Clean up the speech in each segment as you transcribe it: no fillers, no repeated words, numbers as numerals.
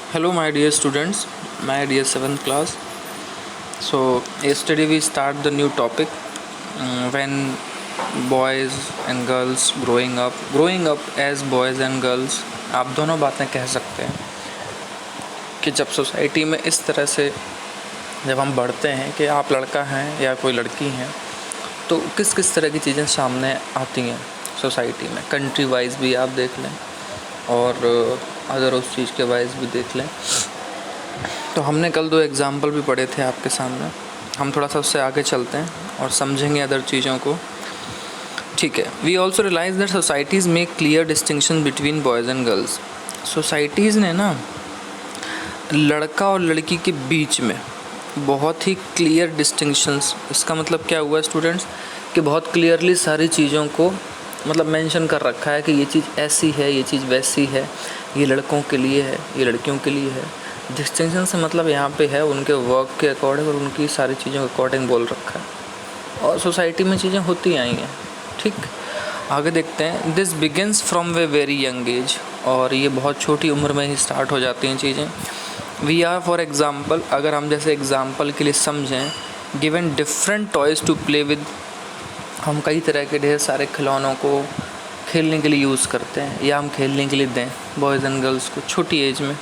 Hello, my dear students, my dear 7th class. So, yesterday we start the new topic when boys and girls growing up as boys and girls. आप दोनों बातें कह सकते हैं कि जब society में इस तरह से जब हम बढ़ते हैं कि आप लड़का हैं या कोई लड़की हैं, तो किस किस तरह की चीज़ें सामने आती हैं सोसाइटी में। कंट्री वाइज भी आप देख लें और अदर उस चीज़ के वाइज भी देख लें। तो हमने कल 2 एग्ज़ाम्पल भी पढ़े थे आपके सामने। हम थोड़ा सा उससे आगे चलते हैं और समझेंगे अदर चीज़ों को। ठीक है। We also realize that societies make clear distinction between boys and girls. Societies ने ना लड़का और लड़की के बीच में बहुत ही क्लियर डिस्टिंक्शंस, इसका मतलब क्या हुआ स्टूडेंट्स, कि बहुत क्लियरली सारी चीज़ों को मतलब मेंशन कर रखा है कि ये चीज़ ऐसी है, ये चीज़ वैसी है, ये लड़कों के लिए है, ये लड़कियों के लिए है। डिस्टिंक्शन से मतलब यहाँ पे है उनके वर्क के अकॉर्डिंग और उनकी सारी चीज़ों के अकॉर्डिंग बोल रखा है और सोसाइटी में चीज़ें होती आई हैं। ठीक, आगे देखते हैं। This begins from way very young age, और ये बहुत छोटी उम्र में ही स्टार्ट हो जाती हैं चीज़ें। वी आर फॉर एग्ज़ाम्पल, अगर हम जैसे एग्ज़ाम्पल के लिए समझें, given different toys to play with. हम कई तरह के ढेर सारे खिलौनों को खेलने के लिए यूज़ करते हैं या हम खेलने के लिए दें बॉयज़ एंड गर्ल्स को छोटी एज में।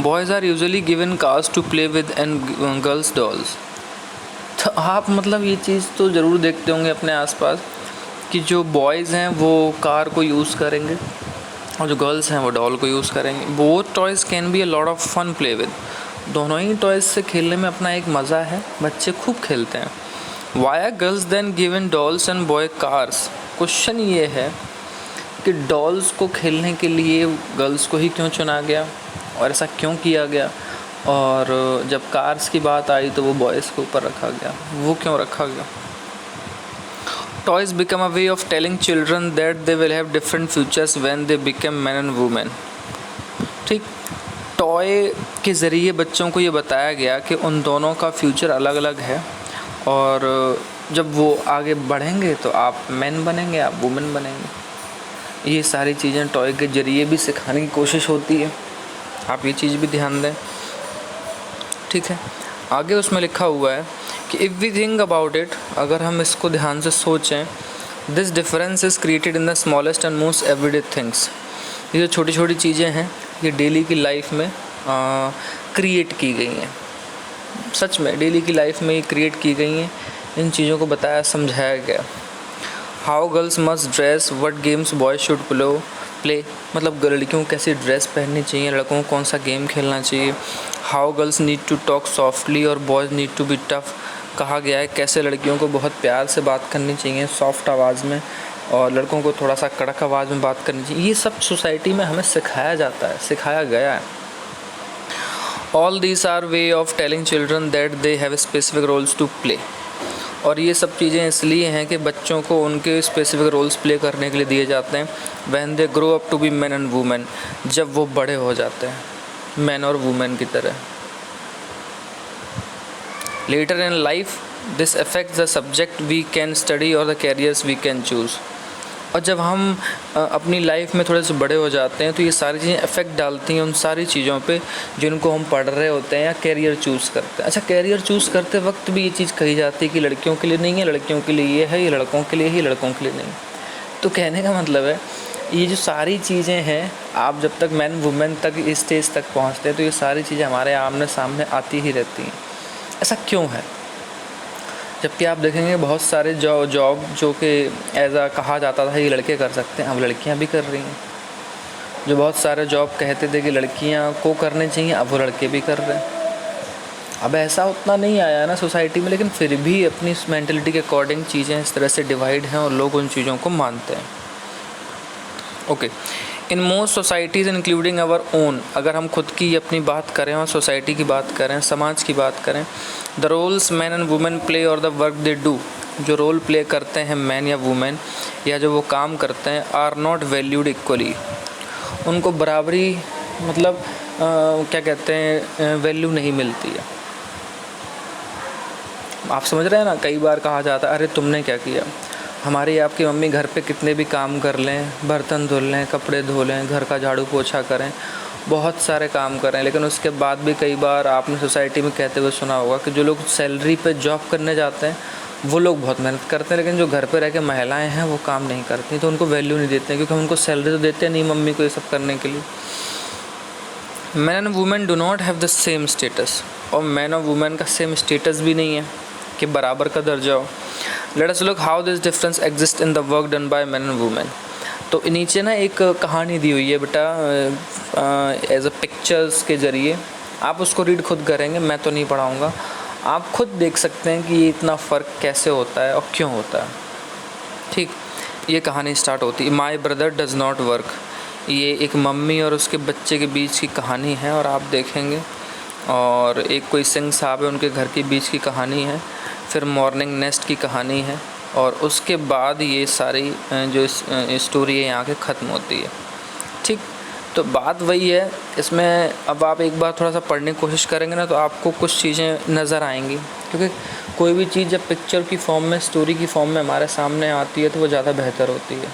Boys are usually given cars to play with and girls dolls. तो आप मतलब ये चीज़ तो ज़रूर देखते होंगे अपने आसपास कि जो बॉयज़ हैं वो कार को यूज़ करेंगे और जो गर्ल्स हैं वो डॉल को यूज़ करेंगे। Both toys can be a lot of fun play with. दोनों ही टॉयज़ से खेलने में अपना एक मज़ा है, बच्चे खूब खेलते हैं। Why are girls then given dolls and boy cars. Question ये है कि डॉल्स को खेलने के लिए गर्ल्स को ही क्यों चुना गया और ऐसा क्यों किया गया, और जब कार्स की बात आई तो वो बॉयज़ के ऊपर रखा गया, वो क्यों रखा गया। Toys become a way of telling children that they will have different futures when they become man and women. ठीक, टॉय के ज़रिए बच्चों को ये बताया गया कि उन दोनों का फ्यूचर अलग अलग है और जब वो आगे बढ़ेंगे तो आप मैन बनेंगे, आप वुमेन बनेंगे। ये सारी चीज़ें टॉय के ज़रिए भी सिखाने की कोशिश होती है, आप ये चीज़ भी ध्यान दें। ठीक है, आगे उसमें लिखा हुआ है कि if we think about it, अगर हम इसको ध्यान से सोचें, this difference is created in the smallest and most everyday things. ये जो छोटी छोटी चीज़ें हैं ये डेली की लाइफ में क्रिएट की गई हैं। सच में डेली की लाइफ में ये क्रिएट की गई हैं, इन चीज़ों को बताया समझाया गया। How girls must dress, what games boys should play, मतलब लड़कियों को कैसी ड्रेस पहननी चाहिए, लड़कों को कौन सा गेम खेलना चाहिए। How girls need to talk softly और boys need to be tough. कहा गया है कैसे लड़कियों को बहुत प्यार से बात करनी चाहिए सॉफ्ट आवाज़ में और लड़कों को थोड़ा सा कड़क आवाज़ में बात करनी चाहिए। ये सब सोसाइटी में हमें सिखाया जाता है, सिखाया गया है। All these are way of telling children that they have specific roles to play. और ये सब चीज़ें इसलिए हैं कि बच्चों को उनके स्पेसिफिक रोल्स प्ले करने के लिए दिए जाते हैं। When they grow up to be man and women, जब वो बड़े हो जाते हैं मैन और वुमेन की तरह। Later in life this affects the subject we can study और the careers we can choose. और जब हम अपनी लाइफ में थोड़े से बड़े हो जाते हैं तो ये सारी चीज़ें इफ़ेक्ट डालती हैं उन सारी चीज़ों पे जिनको हम पढ़ रहे होते हैं या कैरियर चूज़ करते हैं। अच्छा, कैरियर चूज़ करते वक्त भी ये चीज़ कही जाती है कि लड़कियों के लिए नहीं है, लड़कियों के लिए ये है, ये लड़कों के लिए ही, लड़कों के लिए नहीं। तो कहने का मतलब है ये जो सारी चीज़ें हैं, आप जब तक मैन वुमेन तक इस स्टेज तक पहुँचते हैं तो ये सारी चीज़ें हमारे आमने सामने आती ही रहती हैं। ऐसा क्यों है? जबकि आप देखेंगे बहुत सारे जॉब जो कि ऐसा कहा जाता था ये लड़के कर सकते हैं, अब लड़कियां भी कर रही हैं। जो बहुत सारे जॉब कहते थे कि लड़कियां को करने चाहिए, अब वो लड़के भी कर रहे हैं। अब ऐसा उतना नहीं आया ना सोसाइटी में, लेकिन फिर भी अपनी मेंटलिटी के अकॉर्डिंग चीज़ें इस तरह से डिवाइड हैं और लोग उन चीज़ों को मानते हैं। Okay, in most societies including our own, अगर हम खुद की अपनी बात करें और सोसाइटी की बात करें, समाज की बात करें, the roles man and women play और द वर्क दे डू, जो रोल प्ले करते हैं मैन या वुमेन या जो वो काम करते हैं, आर नॉट वैल्यूड इक्वली, उनको बराबरी मतलब क्या कहते हैं वैल्यू नहीं मिलती है। आप समझ रहे हैं ना, कई बार कहा जाता है अरे तुमने क्या किया। हमारी आपकी मम्मी घर पे कितने भी काम कर लें, बर्तन धुल लें, कपड़े धो लें, घर का झाड़ू पोछा करें बहुत सारे काम कर रहे हैं, लेकिन उसके बाद भी कई बार आपने सोसाइटी में कहते हुए सुना होगा कि जो लोग सैलरी पे जॉब करने जाते हैं वो लोग बहुत मेहनत करते हैं, लेकिन जो घर पे रह के महिलाएँ हैं वो काम नहीं करती, तो उनको वैल्यू नहीं देते हैं, क्योंकि हम उनको सैलरी तो देते नहीं मम्मी को ये सब करने के लिए। Man and women do not have the same status, और मैन और वुमेन का सेम स्टेटस भी नहीं है कि बराबर का दर्जा हो। Let us look how this difference exist in the work done by man and women. तो नीचे ना एक कहानी दी हुई है बेटा एज अ पिक्चर्स के ज़रिए, आप उसको रीड खुद करेंगे, मैं तो नहीं पढ़ाऊँगा, आप खुद देख सकते हैं कि ये इतना फ़र्क कैसे होता है और क्यों होता है। ठीक, ये कहानी स्टार्ट होती है, my brother does not work. ये एक मम्मी और उसके बच्चे के बीच की कहानी है, और आप देखेंगे, और एक कोई सिंह साहब है, उनके घर के बीच की कहानी है, फिर मॉर्निंग नेस्ट की कहानी है, और उसके बाद ये सारी जो स्टोरी है यहाँ के ख़त्म होती है। ठीक, तो बात वही है इसमें। अब आप एक बार थोड़ा सा पढ़ने की कोशिश करेंगे ना, तो आपको कुछ चीज़ें नज़र आएंगी, क्योंकि कोई भी चीज़ जब पिक्चर की फॉर्म में, स्टोरी की फॉर्म में हमारे सामने आती है तो वो ज़्यादा बेहतर होती है।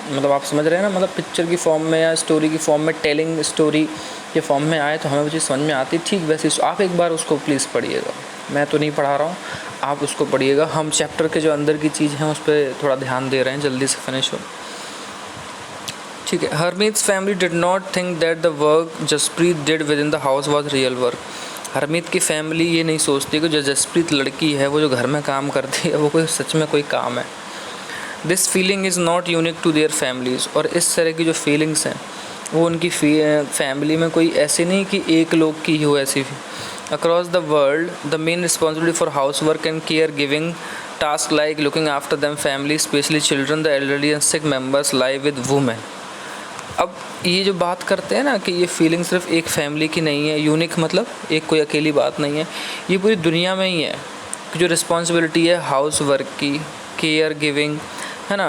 मतलब आप समझ रहे हैं ना, मतलब पिक्चर की फॉर्म में या स्टोरी की फॉर्म में, टेलिंग स्टोरी के फॉर्म में आए तो हमें वो चीज़ समझ में आती। ठीक वैसे आप एक बार उसको प्लीज़ पढ़िएगा, मैं तो नहीं पढ़ा रहा हूँ, आप उसको पढ़िएगा। हम चैप्टर के जो अंदर की चीज़ हैं उस पर थोड़ा ध्यान दे रहे हैं, जल्दी से फिनिश हो। ठीक है, Harmeet's family did not think that the work Jaspreet did with in the house was real work. Harmeet की फैमिली ये नहीं सोचती कि जो जसप्रीत लड़की है वो जो घर में काम करती है वो कोई सच में कोई काम है। This feeling is not unique to their families. और इस तरह की जो फीलिंग्स हैं वो उनकी फैमिली में कोई ऐसी नहीं कि एक लोग की ही हो ऐसी। Across the world the main responsibility for house work and care giving task like looking after them family specially children the elderly and sick members lie with women. अब ये जो बात करते हैं ना कि ये फीलिंग सिर्फ एक फैमिली की नहीं है, यूनिक मतलब एक कोई अकेली बात नहीं है, ये पूरी दुनिया में ही है कि जो रिस्पॉन्सिबिलिटी है हाउस वर्क की, केयर गिविंग, है ना,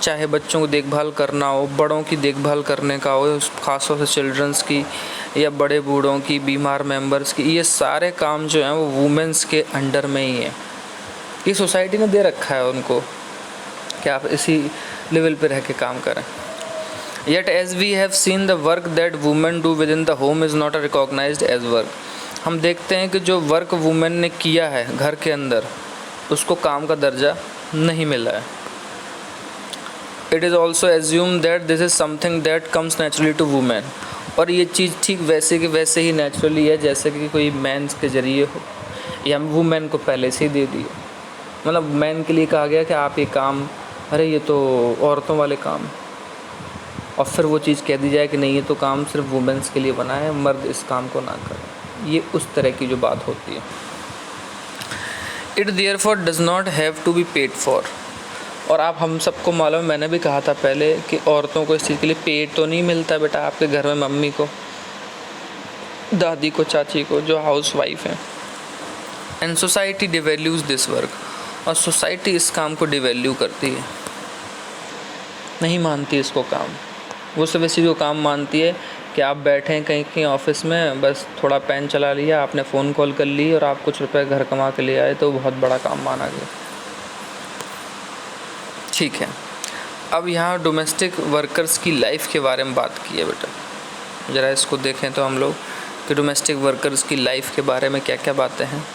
चाहे बच्चों को देखभाल करना हो, बड़ों की देखभाल करने का हो, ख़ासतौर से चिल्ड्रंस की या बड़े बूढ़ों की, बीमार मेंबर्स की, ये सारे काम जो हैं वो वुमेंस के अंडर में ही है। ये सोसाइटी ने दे रखा है उनको कि आप इसी लेवल पे रह के काम करें। Yet as we have seen the work that women do within the home is not recognized as work। हम देखते हैं कि जो वर्क वुमेन ने किया है घर के अंदर उसको काम का दर्जा नहीं मिला है। It is also assumed that this is something that comes naturally to women। और ये चीज़ ठीक वैसे के वैसे ही नेचुरली है जैसे कि कोई मैन के ज़रिए हो, या वुमेन को पहले से ही दे दिया। मतलब मैन के लिए कहा गया कि आप ये काम, अरे ये तो औरतों वाले काम, और फिर वो चीज़ कह दी जाए कि नहीं ये तो काम सिर्फ वुमेंस के लिए बना है, मर्द इस काम को ना करें। ये उस तरह की जो बात होती है। It therefore does not have to be paid for. और आप हम सबको मालूम, मैंने भी कहा था पहले कि औरतों को इस चीज़ के लिए पेड तो नहीं मिलता बेटा, आपके घर में मम्मी को, दादी को, चाची को, जो हाउस वाइफ हैं। And society devalues this work. और सोसाइटी इस काम को डिवैल्यू करती है, नहीं मानती इसको काम। वो सिर्फ इसी को काम मानती है कि आप बैठे हैं कहीं कहीं ऑफिस में, बस थोड़ा पेन चला लिया आपने, फ़ोन कॉल कर ली और आप कुछ रुपए घर कमा के ले आए तो बहुत बड़ा काम माना गया। ठीक है, अब यहाँ डोमेस्टिक वर्कर्स की लाइफ के बारे में बात की है बेटा, ज़रा इसको देखें तो हम लोग कि डोमेस्टिक वर्कर्स की लाइफ के बारे में क्या क्या बातें हैं।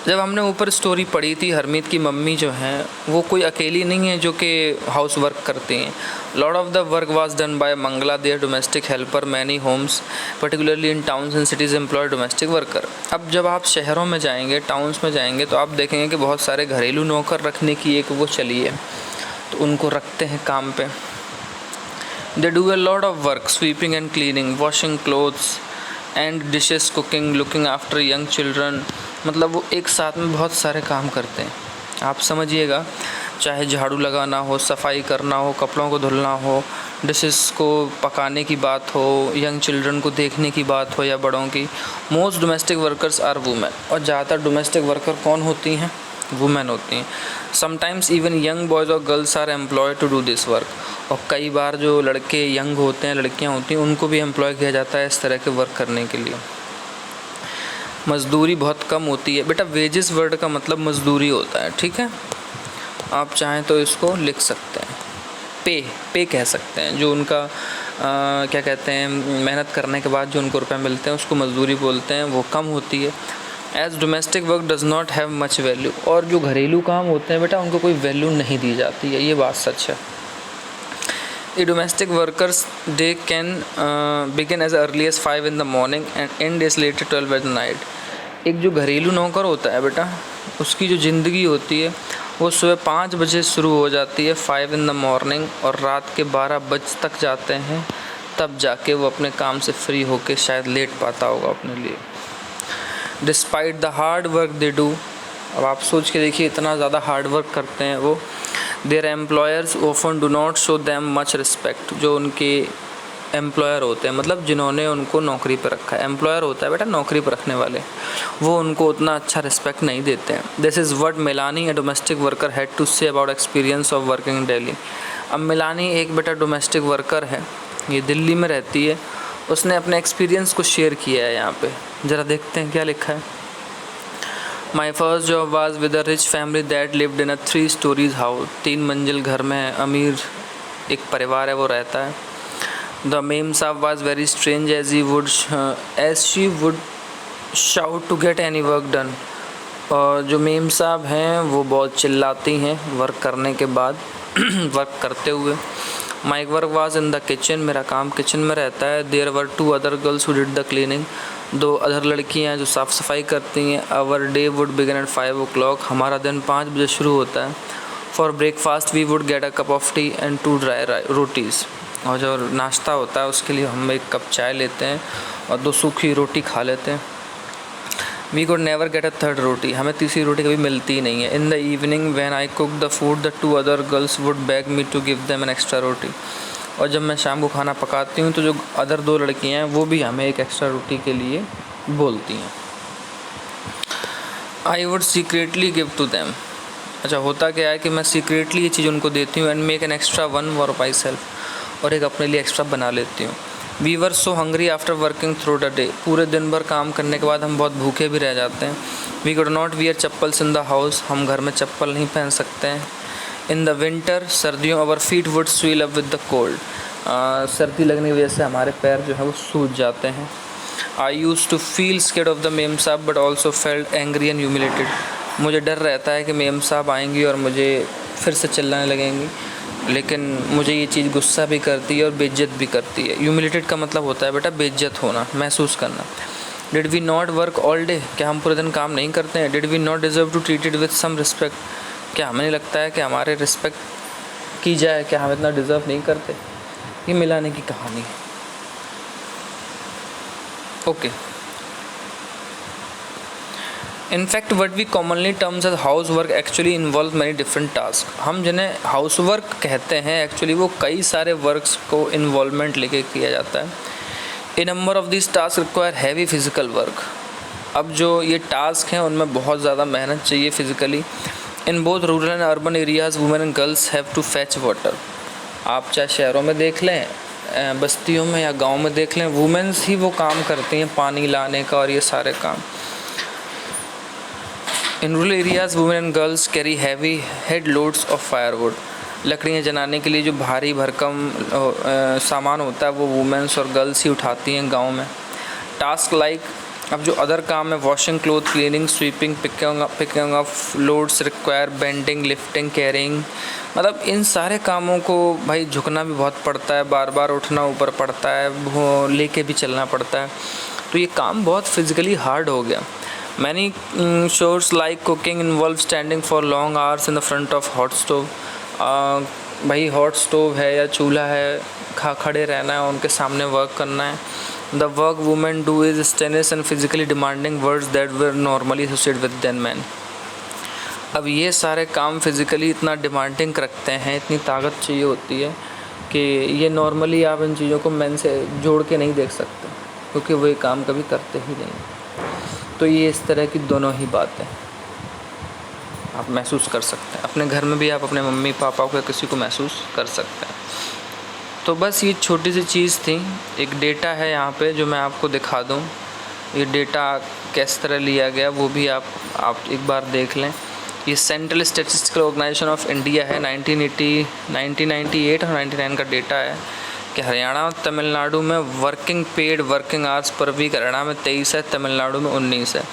जब हमने ऊपर स्टोरी पढ़ी थी, हरमीत की मम्मी जो हैं वो कोई अकेली नहीं है जो कि हाउस वर्क करती हैं। Lot of the work was done by Mangala, their domestic helper. Many homes particularly in towns and cities employ domestic worker. अब जब आप शहरों में जाएंगे, टाउन्स में जाएंगे, तो आप देखेंगे कि बहुत सारे घरेलू नौकर रखने की एक वो चली है, तो उनको रखते हैं काम पे। They do a lot of work, sweeping and cleaning, washing clothes and dishes, cooking, looking after young children. मतलब वो एक साथ में बहुत सारे काम करते हैं। आप समझिएगा, चाहे झाड़ू लगाना हो, सफाई करना हो, कपड़ों को धुलना हो, डिशेस को पकाने की बात हो, यंग चिल्ड्रन को देखने की बात हो या बड़ों की, most domestic workers are women. और ज़्यादातर डोमेस्टिक वर्कर कौन होती हैं? वुमेन होती हैं। समटाइम्स इवन यंग बॉयज़ और girls are employed to do this work. और कई बार जो लड़के यंग होते हैं, लड़कियां होती हैं, उनको भी एम्प्लॉय किया जाता है इस तरह के वर्क करने के लिए। मज़दूरी बहुत कम होती है बेटा, वेजेस वर्ड का मतलब मज़दूरी होता है, ठीक है, आप चाहें तो इसको लिख सकते हैं, पे कह सकते हैं, जो उनका क्या कहते हैं, मेहनत करने के बाद जो उनको रुपए मिलते हैं उसको मजदूरी बोलते हैं, वो कम होती है। As domestic work does not have much value, और जो घरेलू काम होते हैं बेटा उनको कोई वैल्यू नहीं दी जाती है, ये बात सच है। A domestic worker's day can begin as early as 5 in the morning and and as late 12 at night। एक जो घरेलू नौकर होता है बेटा, उसकी जो ज़िंदगी होती है वो सुबह 5 बजे शुरू हो जाती है 5 in the morning, और रात के 12 बजे तक जाते हैं, तब जाके वो अपने काम से फ्री होके शायद लेट पाता होगा अपने लिए। Despite the hard work they do, अब आप सोच के देखिए इतना ज़्यादा हार्ड वर्क करते हैं वो। Their employers often do not show them much respect, जो उनके एम्प्लॉयर होते हैं, मतलब जिन्होंने उनको नौकरी पर रखा है, एम्प्लॉयर होता है बेटा नौकरी पर रखने वाले, वो उनको उतना अच्छा रिस्पेक्ट नहीं देते हैं। This is what Milani, a domestic worker, had to say about experience of working in Delhi. अब मिलानी एक बेटा डोमेस्टिक वर्कर है, ये दिल्ली में रहती है, उसने अपने एक्सपीरियंस को शेयर किया है यहाँ पे। ज़रा देखते हैं क्या लिखा है। My first job was with a rich family that lived in a 3 stories house. 3 मंजिल घर में अमीर एक परिवार है वो रहता है। The memsahib was very strange as she would shout to get any work done. और जो मेम साहब हैं वो बहुत चिल्लाती हैं वर्क करने के बाद वर्क करते हुए। My work was in the kitchen, मेरा काम किचन में रहता है। There were 2 other girls who did the cleaning, 2 other लड़कियां हैं जो साफ़ सफाई करती हैं। Our day would begin at 5 o'clock, हमारा दिन 5 बजे शुरू होता है। For breakfast we would get a cup of tea and 2 dry rotis, और जो नाश्ता होता है उसके लिए हम 1 कप चाय लेते हैं और 2 सूखी रोटी खा लेते हैं। We could never get a 3rd roti, हमें तीसरी रोटी कभी मिलती ही नहीं है। In the evening when I cook the food the 2 other girls would beg me to give them an extra roti, और जब मैं शाम को खाना पकाती हूँ तो जो अदर 2 लड़कियाँ हैं वो भी हमें एक एक्स्ट्रा रोटी के लिए बोलती हैं। I would secretly give to them, अच्छा होता क्या है कि मैं सीक्रेटली ये चीज़ उनको देती हूँ। And make an extra 1 for myself, और एक अपने लिए एक्स्ट्रा बना लेती हूँ। We were so hungry after working through the day, पूरे दिन भर काम करने के बाद हम बहुत भूखे भी रह जाते हैं। We could not wear chappals in the house, हम घर में चप्पल नहीं पहन सकते हैं। इन द विंटर, सर्दियों, our feet would swell up with the cold, सर्दी लगने की वजह से हमारे पैर जो है वो सूज जाते हैं। I used to feel scared of the memsahib but also felt angry and humiliated, मुझे डर रहता है कि मेम साहब आएंगी और मुझे फिर से चिल्लाने लगेंगी, लेकिन मुझे ये चीज़ गुस्सा भी करती है और बेइज्जत भी करती है। ह्यूमिलेटेड का मतलब होता है बेटा बेइज्जत होना, महसूस करना। Did we not work all day, क्या हम पूरे दिन काम नहीं करते हैं। Did we not deserve to treated with some respect, क्या हमें नहीं लगता है कि हमारे रिस्पेक्ट की जाए, क्या हम इतना डिज़र्व नहीं करते। ये मिलाने की कहानी है। Okay, in fact what we commonly terms as house work actually involve many different task, हम जिन्हें हाउस वर्क कहते हैं एक्चुअली वो कई सारे वर्क्स को इन्वॉल्वमेंट लेके किया जाता है। A number of this task require heavy physical work, अब जो ये टास्क हैं उनमें बहुत ज़्यादा मेहनत चाहिए physically. In both rural and urban areas women and girls have to fetch water, आप चाहे शहरों में देख लें, बस्तियों में या गांव में देख लें, वुमेन्स ही वो काम करती हैं पानी लाने का और ये सारे काम। In rural areas women and girls carry heavy head loads of firewood, लकड़ियाँ जलाने के लिए जो भारी भरकम सामान होता है वो वुमेन्स और गर्ल्स ही उठाती हैं गांव में। टास्क लाइक, अब जो अदर काम है, washing cloth, cleaning, sweeping, picking of loads require bending, lifting, carrying, मतलब इन सारे कामों को भाई झुकना भी बहुत पड़ता है, बार बार उठना ऊपर पड़ता है, वो लेके भी चलना पड़ता है, तो ये काम बहुत फिजिकली हार्ड हो गया। Many shores like cooking involve standing for long hours in the front of hot stove, भाई हॉट स्टोव है या चूल्हा है, खड़े रहना है, उनके सामने वर्क करना है। The work women do is strenuous and physically demanding words that were normally associated with then man, अब ये सारे काम फिज़िकली इतना डिमांडिंग रखते हैं, इतनी ताकत चाहिए होती है कि ये नॉर्मली आप इन चीज़ों को मैन से जोड़ के नहीं देख सकते, क्योंकि वो ये काम कभी करते ही नहीं। तो ये इस तरह की दोनों ही बातें आप महसूस कर सकते हैं, अपने घर में भी आप अपने मम्मी पापा को या किसी को महसूस कर सकते हैं। तो बस ये छोटी सी चीज़ थी, एक डेटा है यहाँ पे जो मैं आपको दिखा दूँ, ये डेटा किस तरह लिया गया वो भी आप एक बार देख लें। ये Central Statistical Organisation of India है, 1998 और 99 का डेटा है। कि हरियाणा और तमिलनाडु में working paid working hours per week Haryana में 23 है, तमिलनाडु में 19 है।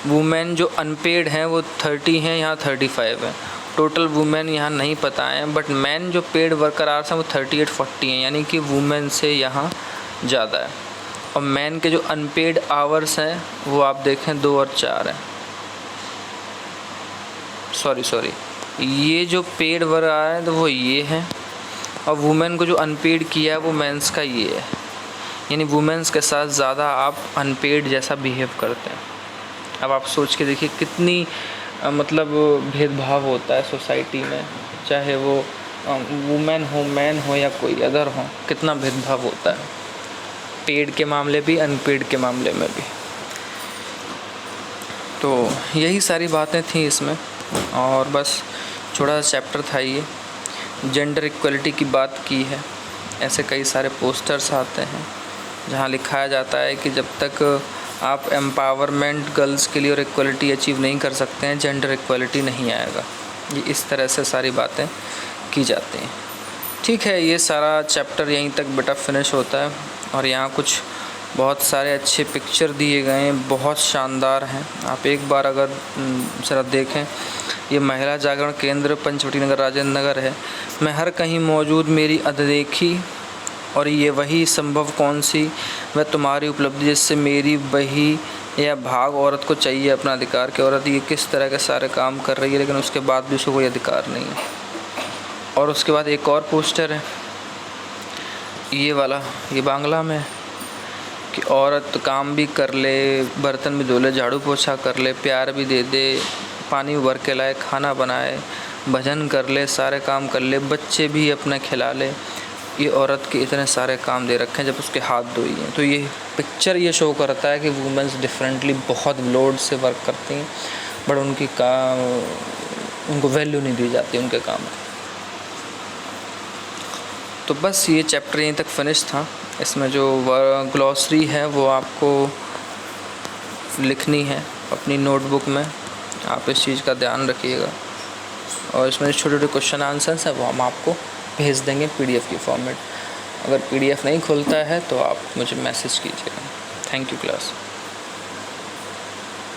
वुमेन जो अनपेड हैं वो 30 हैं, यहाँ 35 है। टोटल वुमेन यहाँ नहीं पता है, बट मैन जो पेड वर्कर आवर्स हैं वो 38-40 हैं, यानी कि वुमेन से यहाँ ज़्यादा है। और मैन के जो अनपेड आवर्स हैं वो आप देखें 2 और 4 हैं। सॉरी, ये जो पेड वर्क आ रहा है तो वो ये है, और वुमेन को जो अनपेड किया है वो मेंस का ये है, यानी वुमेन्स के साथ ज़्यादा आप अनपेड जैसा बिहेव करते हैं। अब आप सोच के देखिए कितनी मतलब भेदभाव होता है सोसाइटी में, चाहे वो वुमेन हो, मैन हो या कोई अदर हो, कितना भेदभाव होता है, पेड के मामले भी, अनपेड के मामले में भी। तो यही सारी बातें थी इसमें, और बस छोटा सा चैप्टर था ये। जेंडर इक्वलिटी की बात की है। ऐसे कई सारे पोस्टर्स आते हैं जहाँ लिखाया जाता है कि जब तक आप एम्पावरमेंट गर्ल्स के लिए और इक्वलिटी अचीव नहीं कर सकते हैं, जेंडर इक्वलिटी नहीं आएगा। ये इस तरह से सारी बातें की जाती हैं। ठीक है, ये सारा चैप्टर यहीं तक बेटा फिनिश होता है। और यहाँ कुछ बहुत सारे अच्छे पिक्चर दिए गए हैं, बहुत शानदार हैं। आप एक बार अगर ज़रा देखें, ये महिला जागरण केंद्र पंचवटी नगर राजेंद्र नगर है। मैं हर कहीं मौजूद मेरी अनदेखी, और ये वही संभव कौन सी वह तुम्हारी उपलब्धि जिससे मेरी बही या भाग औरत को चाहिए अपना अधिकार। कि औरत ये किस तरह के सारे काम कर रही है लेकिन उसके बाद भी उसको कोई अधिकार नहीं है। और उसके बाद एक और पोस्टर है ये वाला, ये बांग्ला में, कि औरत काम भी कर ले, बर्तन भी धो ले, झाड़ू पोछा कर ले, प्यार भी दे दे, पानी भर के लाए, खाना बनाए, भजन कर ले, सारे काम कर ले, बच्चे भी अपने खिला ले। ये औरत के इतने सारे काम दे रखे हैं जब उसके हाथ धोई हैं। तो ये पिक्चर ये शो करता है कि वुमेन्स डिफरेंटली बहुत लोड से वर्क करती हैं, बट उनको वैल्यू नहीं दी जाती उनके काम को। तो बस ये चैप्टर यहीं तक फिनिश था। इसमें जो ग्लॉसरी है वो आपको लिखनी है अपनी नोटबुक में, आप इस चीज़ का ध्यान रखिएगा। और इसमें जो छोटे छोटे क्वेश्चन आंसर्स हैं वो हम आपको भेज देंगे PDF की फॉर्मेट। अगर PDF नहीं खुलता है तो आप मुझे मैसेज कीजिएगा। Thank you class.